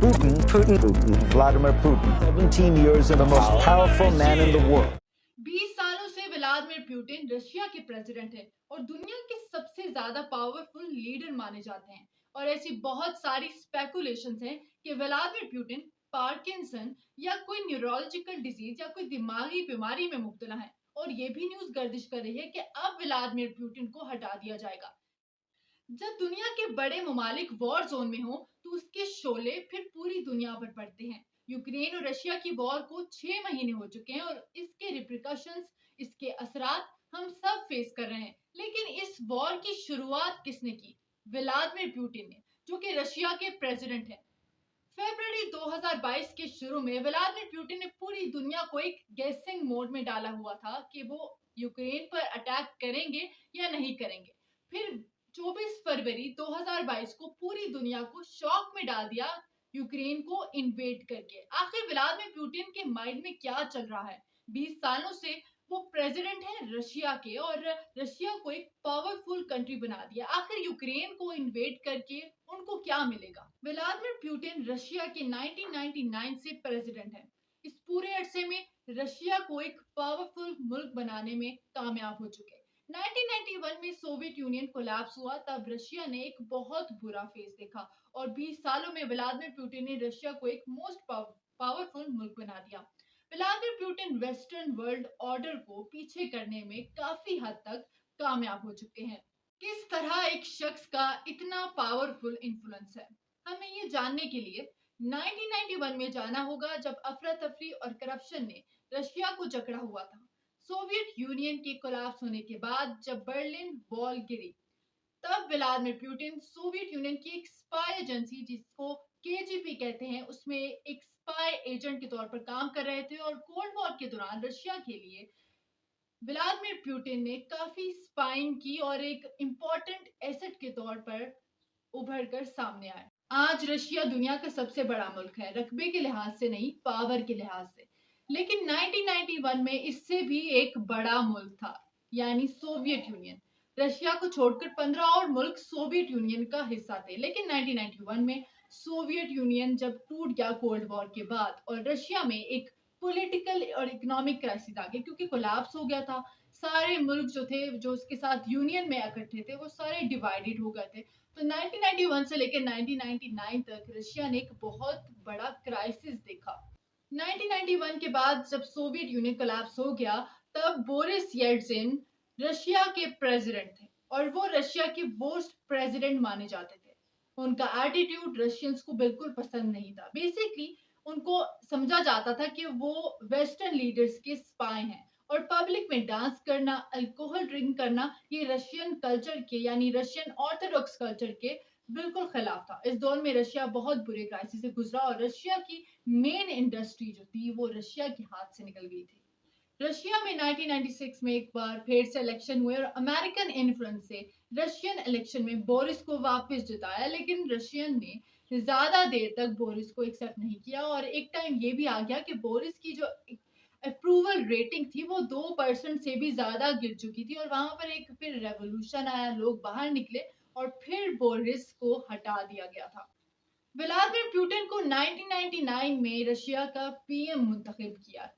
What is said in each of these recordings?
Vladimir Putin, 17 years and the most powerful man in the world. 20 सालों से Vladimir Putin Russia के president हैं और दुनिया के सबसे ज्यादा पावरफुल लीडर माने जाते हैं। और ऐसी बहुत सारी स्पेकुलेशंस हैं कि व्लादिमीर पुतिन पार्किंसन या कोई न्यूरोलॉजिकल डिजीज या कोई दिमागी बीमारी में मुब्तला है। और ये भी न्यूज गर्दिश कर रही है कि अब व्लादिमीर पुतिन को हटा दिया जाएगा। जब दुनिया के बड़े ममालिक वॉर जोन में हो तो उसके शोले फिर पूरी दुनिया पर पड़ते हैं। यूक्रेन और रशिया की वॉर को 6 महीने हो चुके हैं और इसके रिप्रिकॉशंस, इसके असरात हम सब फेस कर रहे हैं। लेकिन इस वॉर की शुरुआत किसने की? व्लादिमीर पुतिन ने, जो कि रशिया के प्रेसिडेंट हैं। फरवरी 2022 के शुरू में व्लादिमीर पुतिन ने पूरी दुनिया को एक गेसिंग मोड में डाला हुआ था कि वो यूक्रेन पर अटैक करेंगे या नहीं करेंगे। फिर 24 फरवरी 2022 को पूरी दुनिया को शॉक में डाल दिया यूक्रेन को इन्वेड करके। आखिर व्लादिमीर पुतिन के माइंड में क्या चल रहा है? 20 सालों से वो प्रेसिडेंट है रशिया के और रशिया को एक पावरफुल कंट्री बना दिया। आखिर यूक्रेन को इन्वेड करके उनको क्या मिलेगा? व्लादिमीर पुतिन रशिया के 1999 से प्रेसिडेंट है। इस पूरे अरसे में रशिया को एक पावरफुल मुल्क बनाने में कामयाब हो चुके हैं। 1991 में सोवियत यूनियन कोलैप्स हुआ, तब रशिया ने एक बहुत बुरा फेज देखा और 20 सालों में व्लादिमीर पुतिन ने रशिया को एक मोस्ट पावरफुल मुल्क बना दिया। Vladimir Putin western world order को पीछे करने में काफी हद तक कामयाब हो चुके हैं। किस तरह एक शख्स का इतना पावरफुल इन्फ्लुएंस है, हमें ये जानने के लिए 1991 में जाना होगा, जब अफरा तफरी और करप्शन ने रशिया को जकड़ा हुआ था। सोवियत यूनियन के कोलैप्स होने के बाद जब बर्लिन वॉल गिरी, तब व्लादिमीर पुतिन सोवियत यूनियन की एक स्पाई एजेंसी, जिसको केजीबी कहते हैं, उसमें एक स्पाई एजेंट के तौर पर काम कर रहे थे। और कोल्ड वॉर के दौरान रशिया के लिए व्लादिमीर पुतिन ने काफी स्पाइंग की और एक इम्पोर्टेंट एसेट के तौर पर उभर कर सामने आए। आज रशिया दुनिया का सबसे बड़ा मुल्क है, रकबे के लिहाज से नहीं, पावर के लिहाज से। लेकिन 1991 में इससे भी एक बड़ा मुल्क था, यानी सोवियत यूनियन। रशिया को छोड़कर 15 और मुल्क सोवियत यूनियन का हिस्सा थे। लेकिन 1991 में सोवियत यूनियन जब टूट गया कोल्ड वॉर के बाद, और रशिया में एक पॉलिटिकल और इकोनॉमिक क्राइसिस आ गया, क्योंकि कोलैप्स हो गया था। सारे मुल्क जो थे, जो उसके साथ यूनियन में इकट्ठे थे, वो सारे डिवाइडेड हो गए थे। तो 1991 से लेकर 1999 तक रशिया ने एक बहुत बड़ा क्राइसिस देखा। 1991 के बाद जब सोवियत यूनियन कोलैप्स हो गया, तब बोरिस येल्ट्सिन रशिया के प्रेसिडेंट थे और वो रशिया के वर्स्ट प्रेसिडेंट माने जाते थे। उनका एटीट्यूड रशियंस को बिल्कुल पसंद नहीं था। बेसिकली उनको समझा जाता था कि वो वेस्टर्न लीडर्स के स्पाई हैं, और पब्लिक में डांस करना, अल्कोहल ड्रिंक करना, ये रशियन कल्चर के, यानी रशियन ऑर्थोडॉक्स कल्चर के बिल्कुल खिलाफ था। इस दौर में रशिया बहुत बुरे क्राइसिस से गुजरा और रशिया की मेन इंडस्ट्री जो थी वो रशिया के हाथ से निकल गई थी। रशिया में 1996 में एक बार फिर से इलेक्शन हुए और अमेरिकन इन्फ्लुएंस से रशियन इलेक्शन में बोरिस को वापस जिताया। लेकिन रशियन ने ज्यादा देर तक बोरिस को एक्सेप्ट नहीं किया और एक टाइम ये भी आ गया कि बोरिस की जो अप्रूवल रेटिंग थी वो 2% से भी ज्यादा गिर चुकी थी और वहां पर एक फिर रेवोल्यूशन आया, लोग बाहर निकले और फिर बोरिस को हटा दिया गया था। व्लादिमीर पुतिन को 1999 में रशिया का पीएम मुंतखब किया।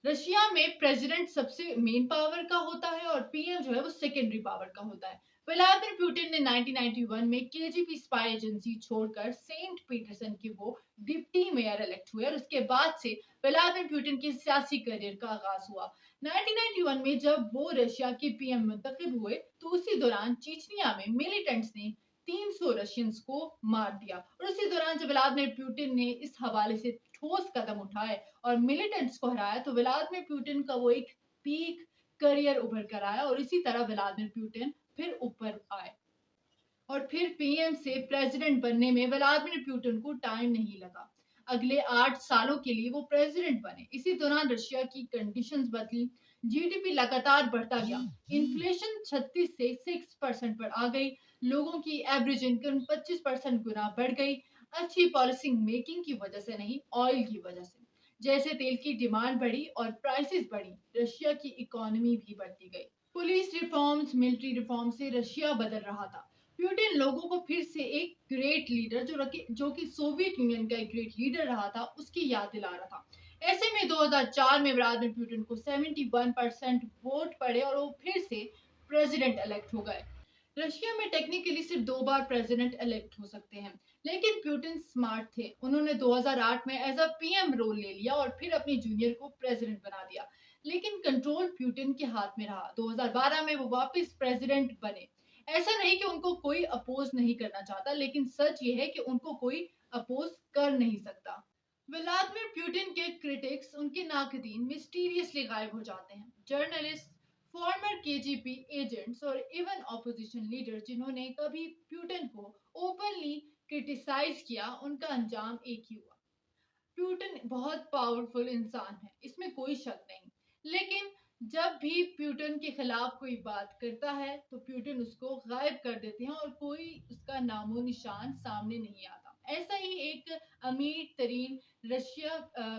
रशिया में प्रेसिडेंट सबसे मेन पावर का होता है और पीएम जो है वो सेकेंडरी पावर का होता है। व्लादिमीर पुतिन ने 1991 में केजीबी स्पाई एजेंसी छोड़कर सेंट पीटरसन के वो डिप्टी मेयर इलेक्ट हुए और उसके बाद से व्लादिमीर पुतिन के सियासी करियर का आगाज हुआ। 1991 में जब वो रशिया के पीएम मुंतखब हुए, तो उसी दौरान चीचनिया में मिलिटेंट्स ने 300 रशियंस को मार दिया। और उसी दौरान जब व्लादिमीर पुतिन ने इस हवाले से ठोस कदम उठाए और मिलिटेंट्स को हराया, तो व्लादिमीर पुतिन का वो एक पीक करियर उभर कर आया और इसी तरह व्लादिमीर पुतिन फिर ऊपर आए और फिर पीएम से प्रेसिडेंट बनने में व्लादिमीर पुतिन को टाइम नहीं लगा। अगले 8 सालों के लिए वो प्रेसिडेंट बने। इसी दौरान रशिया की कंडीशंस बदली, जीडीपी लगातार बढ़ता गया, इन्फ्लेशन 36 से 6% पर आ गई, लोगों की एवरेज इनकम 25% गुना बढ़ गई। अच्छी पॉलिसी मेकिंग की वजह से नहीं, ऑयल की वजह से। जैसे तेल की डिमांड बढ़ी और प्राइसेस बढ़ी, रशिया की इकोनॉमी भी बढ़ती गई। पुलिस रिफॉर्म्स, मिलिट्री रिफॉर्म से रशिया बदल रहा था। प्यूटिन लोगों को फिर से एक ग्रेट लीडर जो कि सोवियत यूनियन का एक ग्रेट लीडर रहा था उसकी याद दिला रहा था। ऐसे में 2004 में व्लादिमीर पुतिन को 71% वोट पड़े और वो फिर से प्रेसिडेंट इलेक्ट हो गए। रशिया में टेक्निकली सिर्फ 2 बार प्रेसिडेंट इलेक्ट हो सकते हैं, लेकिन प्यूटिन स्मार्ट थे। उन्होंने 2008 में एज अ पीएम रोल ले लिया और फिर अपने जूनियर को प्रेसिडेंट बना दिया। लेकिन कंट्रोल प्यूटिन के हाथ में रहा। 2012 में वो वापस प्रेसिडेंट बने। ऐसा नहीं कि उनको कोई अपोज नहीं करना चाहता, लेकिन सच ये है कि उनको कोई अपोज कर नहीं सकता। व्लादिमीर पुतिन के क्रिटिक्स, उनके नाकदीन मिस्टीरियसली गायब हो जाते हैं। जर्नलिस्ट, फॉर्मर केजीबी एजेंट्स और इवन ऑपोजिशन लीडर जिन्होंने कभी पुतिन को ओपनली क्रिटिसाइज किया, उनका अंजाम एक ही हुआ। प्यूटन बहुत पावरफुल इंसान है, इसमें कोई शक नहीं। लेकिन जब भी प्यूटन के खिलाफ कोई बात करता है तो प्यूटन उसको गायब कर देते हैं और कोई उसका नामो निशान सामने नहीं आता। ऐसा ही एक अमीर तरीन रशिया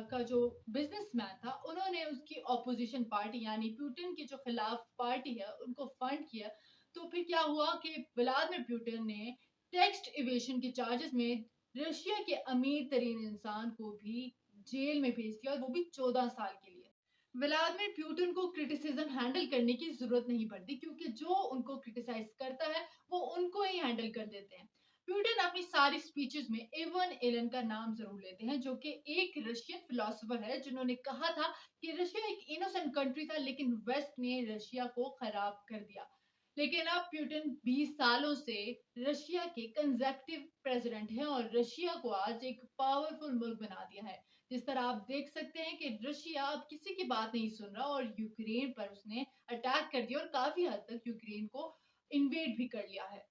का जो बिजनेसमैन था, उन्होंने उसकी ऑपोजिशन पार्टी यानी प्यूटन के जो खिलाफ पार्टी है उनको फंड किया। तो फिर क्या हुआ कि व्लादिमीर पुतिन ने टैक्स इवेशन के चार्जेस में रशिया के अमीर तरीन इंसान को भी जेल में भेज दिया, और वो भी 14 साल के लिए। व्लादिमीर पुतिन को क्रिटिसिज्म हैंडल करने की जरूरत नहीं पड़ती, क्योंकि जो उनको क्रिटिसाइज करता है वो उनको ही हैंडल कर देते हैं। पुतिन अपनी सारी स्पीचेस में इवन एलन का नाम जरूर लेते हैं, जो कि एक रशियन फिलोसोफर है जिन्होंने कहा था कि रशिया एक इनोसेंट कंट्री था, लेकिन वेस्ट ने रशिया को खराब कर दिया। लेकिन अब पुतिन 20 सालों से रशिया के कंजर्वेटिव प्रेसिडेंट हैं और रशिया को आज एक पावरफुल मुल्क बना दिया है। जिस तरह आप देख सकते हैं कि रशिया अब किसी की बात नहीं सुन रहा और यूक्रेन पर उसने अटैक कर दिया और काफी हद तक यूक्रेन को इन्वेड भी कर लिया है।